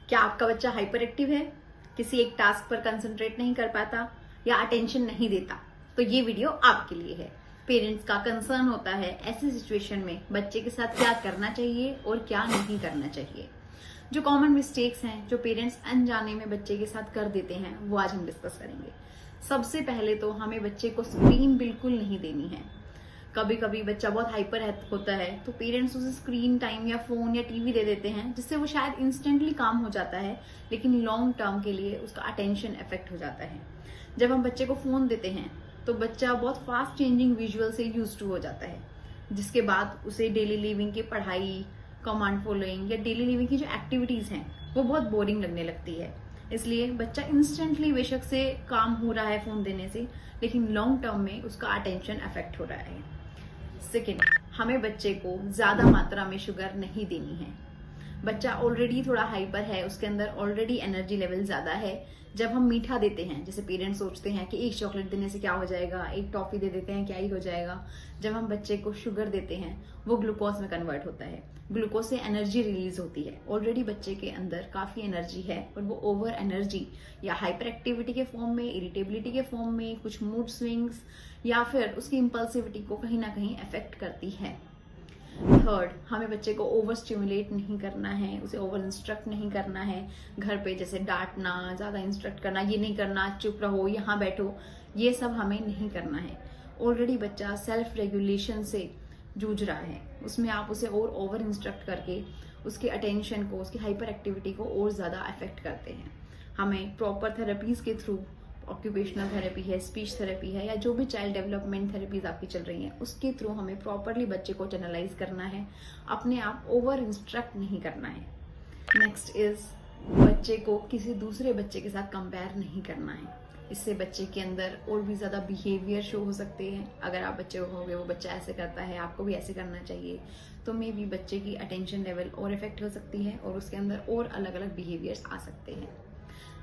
क्या आपका बच्चा हाइपर एक्टिव है, किसी एक टास्क पर कंसंट्रेट नहीं कर पाता या अटेंशन नहीं देता? तो ये वीडियो आपके लिए है। पेरेंट्स का कंसर्न होता है ऐसी सिचुएशन में बच्चे के साथ क्या करना चाहिए और क्या नहीं करना चाहिए। जो कॉमन मिस्टेक्स हैं जो पेरेंट्स अनजाने में बच्चे के साथ कर देते हैं वो आज हम डिस्कस करेंगे। सबसे पहले तो हमें बच्चे को स्क्रीन बिल्कुल नहीं देनी है। कभी कभी बच्चा बहुत हाइपर होता है तो पेरेंट्स उसे स्क्रीन टाइम या फोन या टीवी दे देते हैं, जिससे वो शायद इंस्टेंटली काम हो जाता है, लेकिन लॉन्ग टर्म के लिए उसका अटेंशन इफेक्ट हो जाता है। जब हम बच्चे को फोन देते हैं तो बच्चा बहुत फास्ट चेंजिंग विजुअल से यूज टू हो जाता है, जिसके बाद उसे डेली लिविंग की पढ़ाई, कमांड फॉलोइंग या डेली लिविंग की जो एक्टिविटीज हैं वो बहुत बोरिंग लगने लगती है। इसलिए बच्चा इंस्टेंटली बेशक से काम हो रहा है फोन देने से, लेकिन लॉन्ग टर्म में उसका अटेंशन अफेक्ट हो रहा है। सेकेंड, हमें बच्चे को ज्यादा मात्रा में शुगर नहीं देनी है। बच्चा ऑलरेडी थोड़ा हाइपर है, उसके अंदर ऑलरेडी एनर्जी लेवल ज्यादा है। जब हम मीठा देते हैं, जैसे पेरेंट्स सोचते हैं कि एक चॉकलेट देने से क्या हो जाएगा, एक टॉफी दे देते हैं क्या ही हो जाएगा। जब हम बच्चे को शुगर देते हैं वो ग्लूकोज में कन्वर्ट होता है, ग्लूकोज से एनर्जी रिलीज होती है। ऑलरेडी बच्चे के अंदर काफी एनर्जी है और वो ओवर एनर्जी या हाइपर एक्टिविटी के फॉर्म में, इरिटेबिलिटी के फॉर्म में, कुछ मूड स्विंग्स या फिर उसकी इंपल्सिविटी को कहीं ना कहीं अफेक्ट करती है। थर्ड, हमें बच्चे को ओवर स्टिमुलेट नहीं करना है, उसे ओवर इंस्ट्रक्ट नहीं करना है। घर पे जैसे डांटना, ज्यादा इंस्ट्रक्ट करना, ये नहीं करना, चुप रहो, यहाँ बैठो, ये सब हमें नहीं करना है। ऑलरेडी बच्चा सेल्फ रेगुलेशन से जूझ रहा है, उसमें आप उसे और ओवर इंस्ट्रक्ट करके उसके अटेंशन को, उसकी हाइपर एक्टिविटी को और ज्यादा अफेक्ट करते हैं। हमें प्रॉपर थेरेपीज के थ्रू, ऑक्यूपेशनल थेरेपी है, स्पीच थेरेपी है, या जो भी चाइल्ड डेवलपमेंट थेरेपीज आपकी चल रही हैं, उसके थ्रू हमें प्रॉपरली बच्चे को चैनलाइज करना है, अपने आप ओवर इंस्ट्रक्ट नहीं करना है। नेक्स्ट इज, बच्चे को किसी दूसरे बच्चे के साथ कंपेयर नहीं करना है। इससे बच्चे के अंदर और भी ज्यादा बिहेवियर शो हो सकते हैं। अगर आप बच्चे को कहोगे वो बच्चा ऐसे करता है, आपको भी ऐसे करना चाहिए, तो मे बी बच्चे की अटेंशन लेवल और इफेक्ट हो सकती है और उसके अंदर और अलग अलग बिहेवियर्स आ सकते हैं।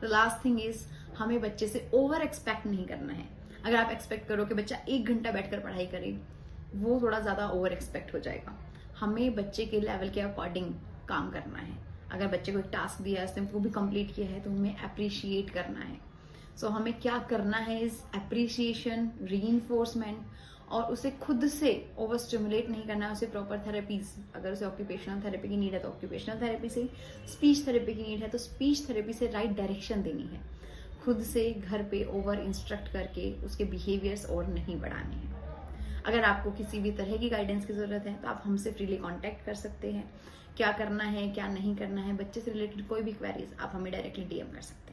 द लास्ट थिंग इज, हमें बच्चे से ओवर एक्सपेक्ट नहीं करना है। अगर आप एक्सपेक्ट करो कि बच्चा 1 घंटा बैठकर पढ़ाई करे, वो थोड़ा ज्यादा ओवर एक्सपेक्ट हो जाएगा। हमें बच्चे के लेवल के अकॉर्डिंग काम करना है। अगर बच्चे को एक टास्क दिया है, उसने वो भी कंप्लीट किया है, तो हमें अप्रिशिएट करना है। सो हमें क्या करना है इज अप्रिसिएशन, रीइंफोर्समेंट, और उसे खुद से ओवर स्टिमुलेट नहीं करना है। उसे प्रॉपर थेरेपीज, अगर उसे ऑक्यूपेशनल थेरेपी की नीड है तो ऑक्यूपेशनल थेरेपी से, स्पीच थेरेपी की नीड है तो स्पीच थेरेपी से राइट डायरेक्शन देनी है। खुद से घर पे ओवर इंस्ट्रक्ट करके उसके बिहेवियर्स और नहीं बढ़ाने हैं। अगर आपको किसी भी तरह की गाइडेंस की जरूरत है तो आप हमसे फ्रीली कांटेक्ट कर सकते हैं। क्या करना है, क्या नहीं करना है, बच्चे से रिलेटेड कोई भी क्वेरीज आप हमें डायरेक्टली डीएम कर सकते हैं।